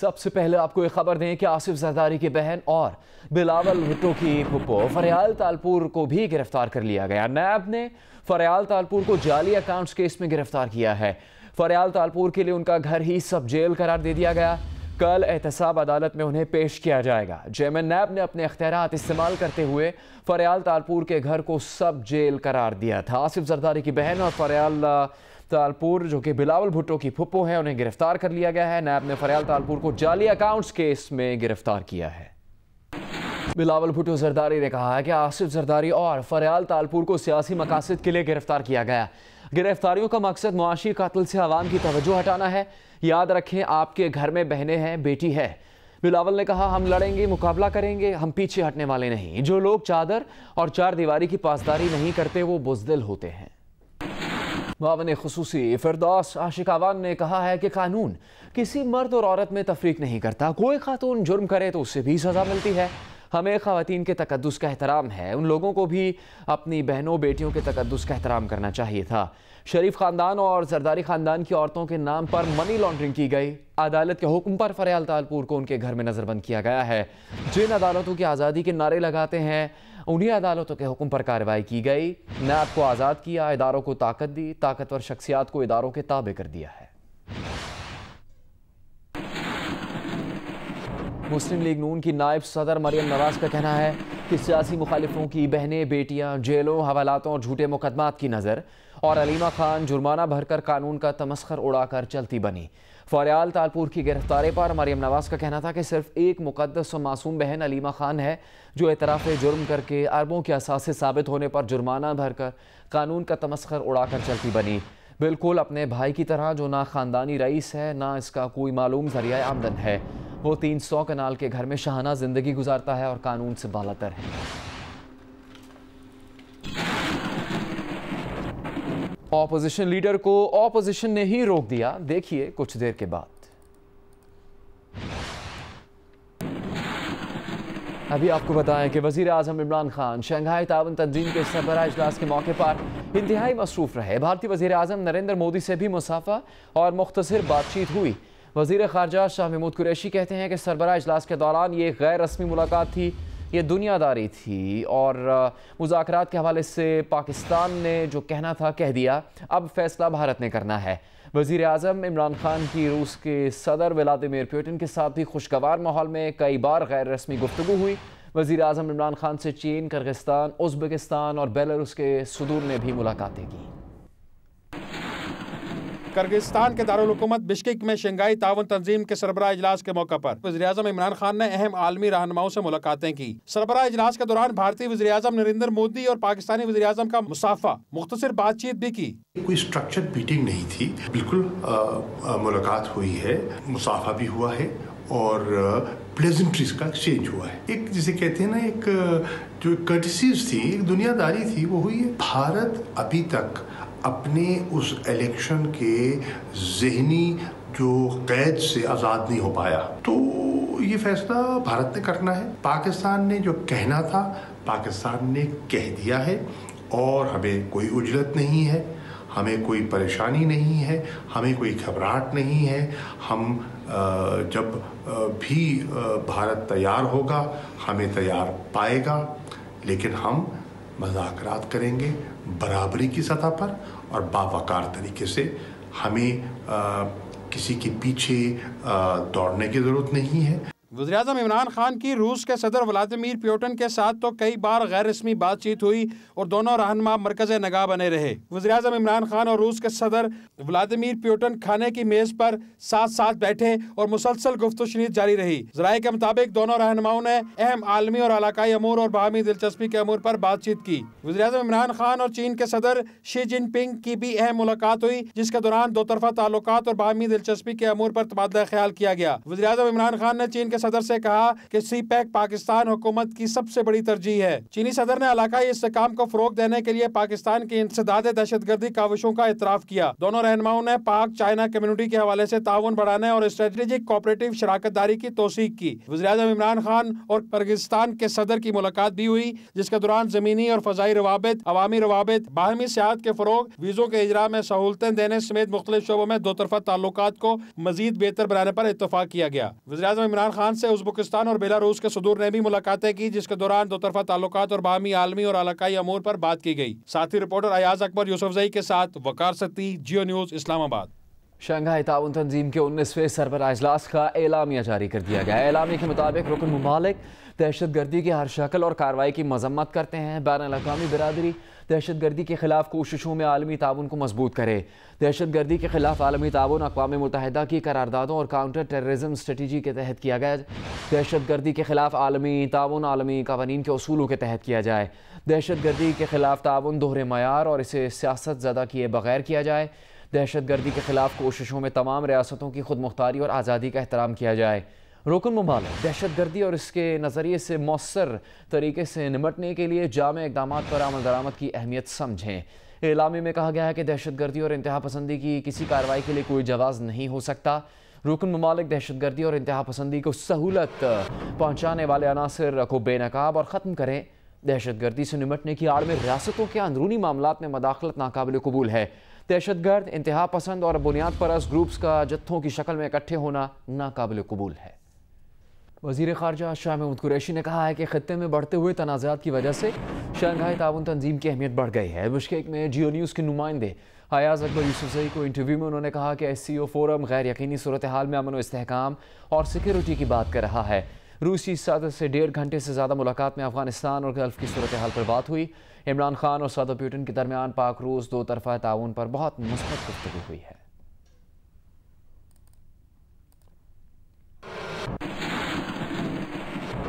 सबसे पहले आपको एक खबर दें कि आसिफ जरदारी की बहन और बिलावल भुट्टो की फुप्पो फरियाल तालपुर को भी गिरफ्तार कर लिया गया। नैब ने फरियाल तालपुर को जाली अकाउंट्स केस में गिरफ्तार किया है। फरियाल तालपुर के लिए उनका घर ही सब जेल करार दे दिया गया। कल एहतसाब अदालत में उन्हें पेश किया जाएगा। चेयरमैन नैब ने अपने इख्तियारात इस्तेमाल करते हुए फरियाल तालपुर के घर को सब जेल करार दिया था। आसिफ जरदारी की बहन और फरियाल तालपुर जो कि बिलावल भुट्टो की फुप्पो है, उन्हें गिरफ्तार कर लिया गया है। नैब ने फरियाल तालपुर को जाली अकाउंट्स केस में गिरफ्तार किया है। बिलावल भुट्टो जरदारी ने कहा है कि आसिफ जरदारी और फरियाल तालपुर को सियासी मकासद के लिए गिरफ्तार किया गया। गिरफ्तारियों का मकसद मुआशी कातिल से आवाम की तवज्जो हटाना है। याद रखें, आपके घर में बहनें हैं, बेटी है। बिलावल ने कहा, हम लड़ेंगे, मुकाबला करेंगे, हम पीछे हटने वाले नहीं। जो लोग चादर और चार दीवारी की पासदारी नहीं करते वो बुज़दिल होते हैं। मुआविन खुसूसी फिरदौस आशिकावान ने कहा है कि कानून किसी मर्द और औरत में तफरीक नहीं करता। कोई खातून जुर्म करे तो उससे भी सज़ा मिलती है। हमें ख़वातीन के तकद्दुस का एहतराम है। उन लोगों को भी अपनी बहनों बेटियों के तकद्दुस का एहतराम करना चाहिए था। शरीफ ख़ानदान और जरदारी ख़ानदान की औरतों के नाम पर मनी लॉन्ड्रिंग की गई। अदालत के हुक्म पर फरियाल तालपुर को उनके घर में नज़रबंद किया गया है। जिन अदालतों की आज़ादी के नारे लगाते हैं उन्हीं अदालतों के हुक्म पर कार्रवाई की गई। नैब को आज़ाद किया, इदारों को ताकत दी, ताकतवर शख्सियात को इदारों के ताबे कर दिया है। मुस्लिम लीग नून की नायब सदर मरियम नवाज का कहना है कि सियासी मुखालिफों की बहनें बेटियां जेलों, हवालातों और झूठे मुकदमात की नज़र और अलीमा खान जुर्माना भरकर कानून का तमस्खर उड़ाकर चलती बनी। फरियाल तालपुर की गिरफ्तारी पर मरियम नवाज का कहना था कि सिर्फ एक मुकद्दस और मासूम बहन अलीमा खान है जो एतराफ़ जुर्म करके अरबों के असासे साबित होने पर जुर्माना भरकर कानून का तमस्खर उड़ाकर चलती बनी। बिल्कुल अपने भाई की तरह, जो ना ख़ानदानी रईस है ना इसका कोई मालूम ज़रिया आमदन है। वो 300 कनाल के घर में शाहाना ज़िंदगी गुजारता है और कानून से बालातर है। ऑपोजिशन लीडर को ऑपोजिशन ने ही रोक दिया। देखिए कुछ देर के बाद। अभी आपको बताएं कि वज़ीर आज़म इमरान खान शंघाई ताउन तंजीम के सरबराह इजलास के मौके पर इंतहाई मसरूफ रहे। भारतीय वज़ीर आज़म नरेंद्र मोदी से भी मुसाफा और मुख्तसर बातचीत हुई। वज़ीर ख़ारजा शाह महमूद कुरैशी कहते हैं कि सरबराह इजलास के दौरान ये गैर रस्मी मुलाकात थी, ये दुनियादारी थी और मुज़ाकरात के हवाले से पाकिस्तान ने जो कहना था कह दिया। अब फैसला भारत ने करना है। वज़ीर आज़म इमरान खान की रूस के सदर व्लादिमीर पुतिन के साथ भी खुशगवार माहौल में कई बार गैर रस्मी गुफ्तगू हुई। वज़ीर आज़म इमरान खान से चीन, किर्गिस्तान, उज़्बेकिस्तान और बेलारूस के सदूर ने भी मुलाकातें की। किर्गिस्तान के दारुल हुकूमत बिश्केक में शंघाई ताउन तंजीम के सरबराह इजलास के मौके पर वज़ीर आज़म इमरान खान ने अहम आलमी रहनुमाओं से मुलाकातें की। सरबराह इजलास के दौरान भारतीय वज़ीर आज़म नरेंद्र मोदी और पाकिस्तानी वज़ीर आज़म का मुसाफा मुख्तसर बातचीत भी की। कोई स्ट्रक्चर्ड मीटिंग नहीं थी, बिल्कुल मुलाकात हुई है, मुसाफा भी हुआ है और प्लेजेंट्रीज का एक्सचेंज हुआ है। एक जिसे कहते हैं ना, एक जो कर्टिसीज थी, एक दुनियादारी थी, वो हुई है। भारत अभी तक अपने उस इलेक्शन के ज़हनी जो कैद से आज़ाद नहीं हो पाया, तो ये फैसला भारत ने करना है। पाकिस्तान ने जो कहना था पाकिस्तान ने कह दिया है और हमें कोई उजलत नहीं है, हमें कोई परेशानी नहीं है, हमें कोई घबराहट नहीं है। हम जब भी भारत तैयार होगा हमें तैयार पाएगा, लेकिन हम मुज़ाकरात करेंगे बराबरी की सतह पर और बावकार तरीके से। हमें किसी के पीछे दौड़ने की ज़रूरत नहीं है। वज़ीर आज़म इमरान खान की रूस के सदर व्लादिमीर पुतिन के साथ तो कई बार गैर रस्मी बातचीत हुई और दोनों रहनुमा मरकज़ नगाह बने रहे। वज़ीर आज़म इमरान खान और रूस के सदर व्लादिमीर पुतिन खाने की मेज पर साथ साथ बैठे और मुसलसल गुफ्तगू जारी रही। ज़राए के मुताबिक दोनों रहनुमाओं ने अहम आलमी और इलाकाई अमूर और बाहमी दिलचस्पी के अमूर पर बातचीत की। वज़ीर आज़म इमरान खान और चीन के सदर शी जिनपिंग की भी अहम मुलाकात हुई, जिसके दौरान दो तरफा ताल्लुकात और बाहमी दिलचस्पी के अमूर पर तबादला ख्याल किया गया। वज़ीर आज़म इमरान खान ने चीन के सदर से कहा कि CPEC पाकिस्तान हुकूमत की सबसे बड़ी तरजीह है। चीनी सदर ने इलाकाई इस्तेहकाम को फरोग देने के लिए पाकिस्तान की इंसदाद दहशतगर्दी काविशों का इतराफ किया। दोनों रहनुमाओं ने पाक चाइना कम्युनिटी के हवाले से ताउन बढ़ाने और स्ट्रेटेजिक कोऑपरेटिव शराकतदारी की तौसीक की। वज़ीर-ए-आज़म इमरान खान और किर्गिस्तान के सदर की मुलाकात भी हुई, जिसके दौरान जमीनी और फजाई रवाबित, अवामी रवाबित, बाहमी सियाहत के फरोग, वीज़ों के इजरा में सहूलतें देने समेत मुख्तलिफ शोबों में दो तरफा ताल्लुकात को मजीद बेहतर बनाने पर इत्तफाक किया गया। वज़ीर-ए-आज़म इमरान खान से उज़्बेकिस्तान और बेलारूस के सदूर ने भी मुलाकातें की, जिसके दौरान दो तरफा ताल्लुकात और बाहमी आलमी और इलाकाई अमूर पर बात की गई। साथी रिपोर्टर अयाज अकबर यूसुफजई के साथ वकार सत्ती, जियो न्यूज़, इस्लामाबाद। शंघाई ताउन तंजीम के 19वें सरबराह इजलास का एलामिया जारी कर दिया गया। एलामिया के मुताबिक रुकन मुमालिक दहशतगर्दी की हर शक्ल और कार्रवाई की मजम्मत करते हैं। बैनुल-अक़वामी बिरादरी दहशतगर्दी के खिलाफ कोशिशों में आलमी ताउन को मजबूत करे। दहशतगर्दी के खिलाफ आलमी ताउन अक़वाम मुत्तहिदा की करारदादों और काउंटर टेररिज्म स्ट्रेटजी के तहत किया गया। दहशतगर्दी के खिलाफ आलमी ताउन आलमी कवानीन के उसूलों के तहत किया जाए। दहशतगर्दी के खिलाफ ताउन दोहरे मयार और इसे सियासत ज़दा किए बगैर किया जाए। दहशतगर्दी के खिलाफ कोशिशों में तमाम रियासतों की खुद मुख्तारी और आज़ादी का एहतराम किया जाए। रुकन मुमालिक दहशतगर्दी और इसके नज़रिए से मौसर तरीके से निमटने के लिए जामे इक़दामात पर अमल दरामद की अहमियत समझें। एलामी में कहा गया है कि दहशतगर्दी और इंतहा पसंदी की किसी कार्रवाई के लिए कोई जवाज़ नहीं हो सकता। रुकन मुमालिक दहशतगर्दी और इंतहा पसंदी को सहूलत पहुँचाने वाले अनासर को बेनकाब और ख़त्म करें। दहशतगर्दी से निमटने की आड़ में रियासतों के अंदरूनी मामलात में मदाखलत नाकाबिल कबूल है। दहशतगर्द, इंतहा पसंद और बुनियाद परस्त ग्रुप्स का जत्थों की शक्ल में इकट्ठे होना नाकाबिल कबूल है। वज़ीर ख़ारजा शाह महमूद कुरैशी ने कहा है कि ख़त्ते में बढ़ते हुए तनाज़ात की वजह से शंघाई ताउन तंजीम की अहमियत बढ़ गई है। बिश्केक में जियो न्यूज़ के नुमाइंदे अयाज अकबर यूसुफजई को इंटरव्यू में उन्होंने कहा कि SCO फोरम गैर यकीनी सूरत हाल में अमन व इस्तेहकाम और सिक्योरिटी की बात कर रहा है। रूसी सदर से 1.5 घंटे से ज़्यादा मुलाकात में अफगानिस्तान और गल्फ़ की सूरत हाल पर बात हुई। इमरान खान और सदर पुतिन के दरमियान पाक रूस दो तरफा ताउन पर बहुत मुस्बत गुफ्तगू हुई है।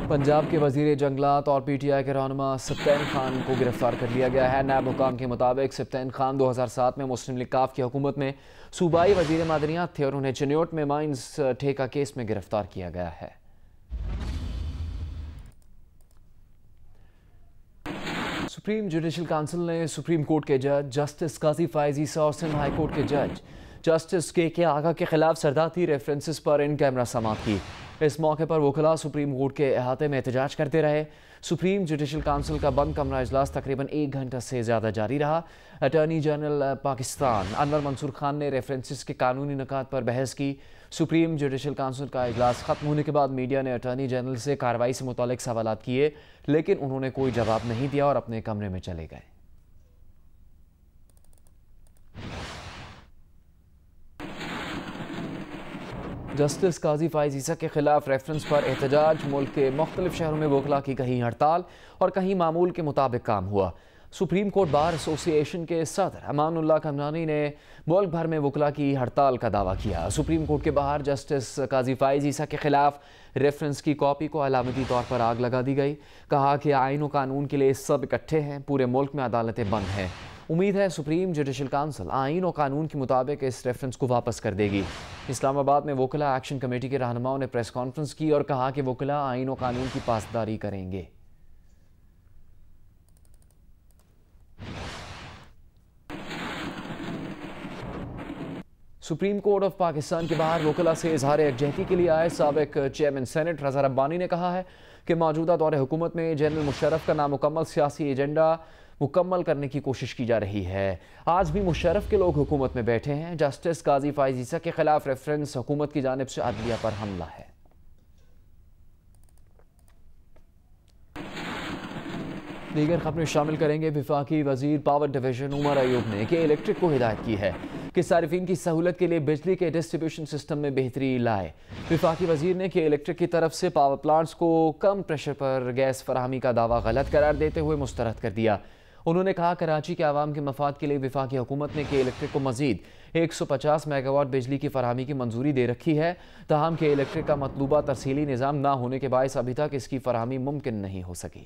पंजाब के वज़ीर जंगलात और PTI के रहनुमा सब्तैन खान को गिरफ्तार कर लिया गया है। नायब हुकाम के मुताबिक सब्तैन खान 2007 में मुस्लिम लीग काफ की हुकूमत में सूबाई वज़ीर मादनियात थे और उन्हें चिन्योट में माइंस ठेका केस में गिरफ्तार किया गया है। सुप्रीम जुडिशल काउंसिल ने सुप्रीम कोर्ट के जज जस्टिस काजी फायज ईसा और सिंध हाई कोर्ट के जज जस्टिस के आगा के खिलाफ सरदाती रेफरेंसेस पर इन कैमरा समात की। इस मौके पर वकला सुप्रीम कोर्ट के अहाते में एहतजाज करते रहे। सुप्रीम जुडिशल काउंसिल का बंद कमरा इजलास तकरीबन 1 घंटा से ज़्यादा जारी रहा। अटॉर्नी जनरल पाकिस्तान अनवर मंसूर खान ने रेफरेंसेस के कानूनी निकात पर बहस की। सुप्रीम जुडिशल काउंसिल का इजलास ख़त्म होने के बाद मीडिया ने अटॉर्नी जनरल से कार्रवाई से मुतालिक सवालात किए, लेकिन उन्होंने कोई जवाब नहीं दिया और अपने कमरे में चले गए। जस्टिस काजी फायज ईसा के खिलाफ रेफरेंस पर एहतजाज। मुल्क के मुख्तलिफ शहरों में वकला की कहीं हड़ताल और कहीं मामूल के मुताबिक काम हुआ। सुप्रीम कोर्ट बार एसोसिएशन के सदर अमानुल्लाह कमरानी ने मुल्क भर में वकला की हड़ताल का दावा किया। सुप्रीम कोर्ट के बाहर जस्टिस काजी फायज ईसा के खिलाफ रेफरेंस की कॉपी को अलामती तौर पर आग लगा दी गई। कहा कि आइन और कानून के लिए सब इकट्ठे हैं, पूरे मुल्क में अदालतें बंद हैं। उम्मीद है सुप्रीम जुडिशल काउंसिल आइन और कानून के मुताबिक इस रेफरेंस को वापस कर देगी। इस्लामाबाद में वकला एक्शन कमेटी के रहनुमाओं ने प्रेस कॉन्फ्रेंस की और कहा कि वकला आइन और कानून की पासदारी करेंगे। सुप्रीम कोर्ट ऑफ पाकिस्तान के बाहर वकला से इजहार यकजहती के लिए आए साबिक चेयरमैन सेनेट रज़ा रब्बानी ने कहा है कि मौजूदा दौरे हुकूमत में जनरल मुशर्रफ का नामुकम्मल सियासी एजेंडा मुकम्मल करने की कोशिश की जा रही है। आज भी मुशर्रफ के लोग हुकूमत में बैठे हैं। जस्टिस काजी फायज ईसा के खिलाफ रेफरेंस हुकूमत की जानिब से अदलिया पर हमला है। दीगर खबरें शामिल करेंगे। वफाकी वजीर पावर डिवीजन उमर अयूब ने के इलेक्ट्रिक को हिदायत की है कि सारिफिन की सहूलत के लिए बिजली के डिस्ट्रीब्यूशन सिस्टम में बेहतरी लाए। वफाकी वजीर ने के इलेक्ट्रिक की तरफ से पावर प्लांट्स को कम प्रेशर पर गैस फराहमी का दावा गलत करार देते हुए मुस्तरद कर दिया। उन्होंने कहा कराची के आवाम के मफाद के लिए वफाकी हुकूमत ने के इलेक्ट्रिक को मजीद 150 मेगावाट बिजली की फराहमी की मंजूरी दे रखी है। ताहम के इलेक्ट्रिक का मतलूबा तरसीली निज़ाम ना होने के बायस अभी तक इसकी फराहमी मुमकिन नहीं हो सकी।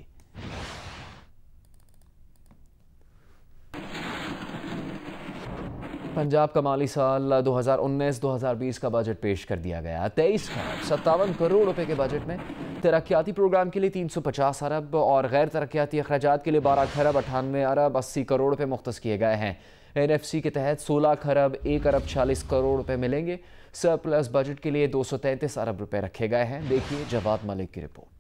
पंजाब का माली साल 2019-2020 का बजट पेश कर दिया गया। 23 खरब 57 करोड़ रुपए के बजट में तरक्याती प्रोग्राम के लिए 350 अरब और गैर तरक्याती अखराजात के लिए 12 खरब 98 अरब 80 करोड़ रुपए मुख्तस किए गए हैं। NFC के तहत 16 खरब 1 अरब 40 करोड़ रुपए मिलेंगे। सरप्लस बजट के लिए 233 अरब रुपए रखे गए हैं। देखिए जवाद मलिक की रिपोर्ट।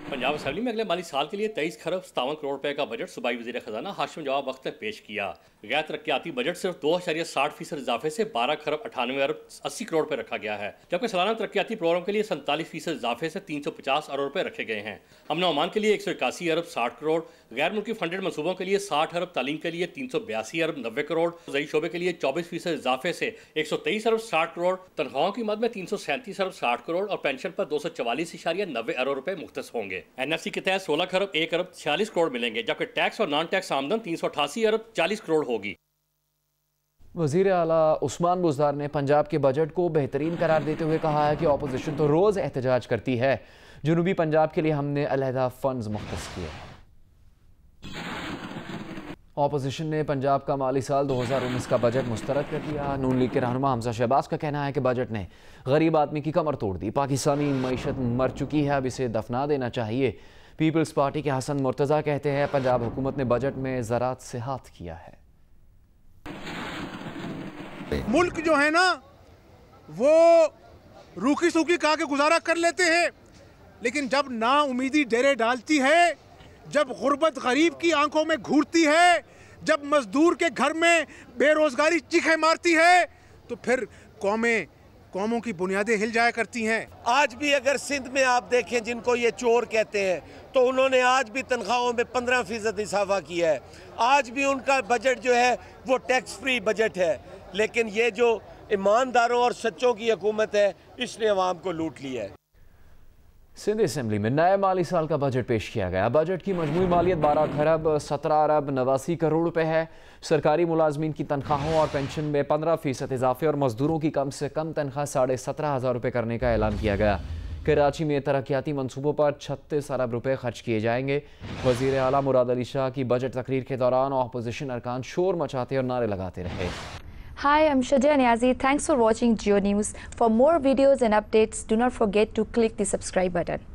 पंजाब असेंबली में अगले माली साल के लिए 23 खरब 57 करोड़ रुपए का बजट सूबाई वज़ीर ख़जाना हाशिम जवाब अख्तर ने पेश किया। गैर तरक्याती बजट सिर्फ 2.60% इजाफे से 12 खरब 98 अरब 80 करोड़ रुपए रखा गया है, जबकि सालाना तरक्याती प्रोग्राम के लिए 47% इजाफे से 350 अरब रुपए रखे गए हैं। अमन ओमान के लिए 181 अरब 60 करोड़, गैर मुल्की फंडेड मनसूबों के लिए 60 अरब, तालीम के लिए 382 अरब 90 करोड़, ज़रूरी शोबे के लिए 24% इजाफे से 123 अरब 60 करोड़, तनख्वाहों की मद में 337 अरब 60 करोड़ और पेंशन पर 244.90 अरब रुपए मुख्तस होंगे। NFC के तहत 16 खरब 1 अरब 46 करोड़ मिलेंगे, जबकि टैक्स और नॉन टैक्स आमदन 388 अरब 40 करोड़ होगी। वज़ीर आला उस्मान बुज़दार ने पंजाब के बजट को बेहतरीन करार देते हुए कहा है कि अपोजिशन तो रोज़ एहतजाज करती है, जनूबी पंजाब के लिए हमने अलहदा फंड्स मुख्तस किए। अपोजिशन ने पंजाब का माली साल 2019 का बजट मुस्तरद कर दिया। नून लीग के रहनुमा हमजा शहबाज का कहना है कि बजट ने गरीब आदमी की कमर तोड़ दी। पाकिस्तानी मईशत मर चुकी है, अब इसे दफना देना चाहिए। पीपल्स पार्टी के हसन मुर्तज़ा कहते हैं पंजाब हुकूमत ने बजट में ज़राअत से हाथ किया है। मुल्क जो है ना वो रूखी सूखी खा के गुजारा कर लेते हैं, लेकिन जब नाउमीदी डेरे डालती है, जब गुर्बत गरीब की आंखों में घूरती है, जब मजदूर के घर में बेरोजगारी चीखें मारती है, तो फिर कौमों की बुनियादें हिल जाया करती हैं। आज भी अगर सिंध में आप देखें जिनको ये चोर कहते हैं, तो उन्होंने आज भी तनख्वाहों में 15% इजाफा किया है। आज भी उनका बजट जो है वो टैक्स फ्री बजट है, लेकिन ये जो ईमानदारों और सच्चों की हुकूमत है, इसने अवाम को लूट लिया है। सिंध असेंबली में नए माली साल का बजट पेश किया गया। बजट की मजमूई मालियत 12 खरब 17 अरब 89 करोड़ रुपए है। सरकारी मुलाजमीन की तनख्वाहों और पेंशन में 15% इजाफे और मजदूरों की कम से कम तनख्वाह 17,500 रुपए करने का ऐलान किया गया। कराची में तरक्याती मनसूबों पर 36 अरब रुपए खर्च किए जाएंगे। वज़ीर आला मुराद अली शाह की बजट तकरीर के दौरान अपोजिशन अरकान शोर मचाते और नारे लगाते रहे। Hi, I'm Shadia Niazi. Thanks for watching Geo News. For more videos and updates, do not forget to click the subscribe button.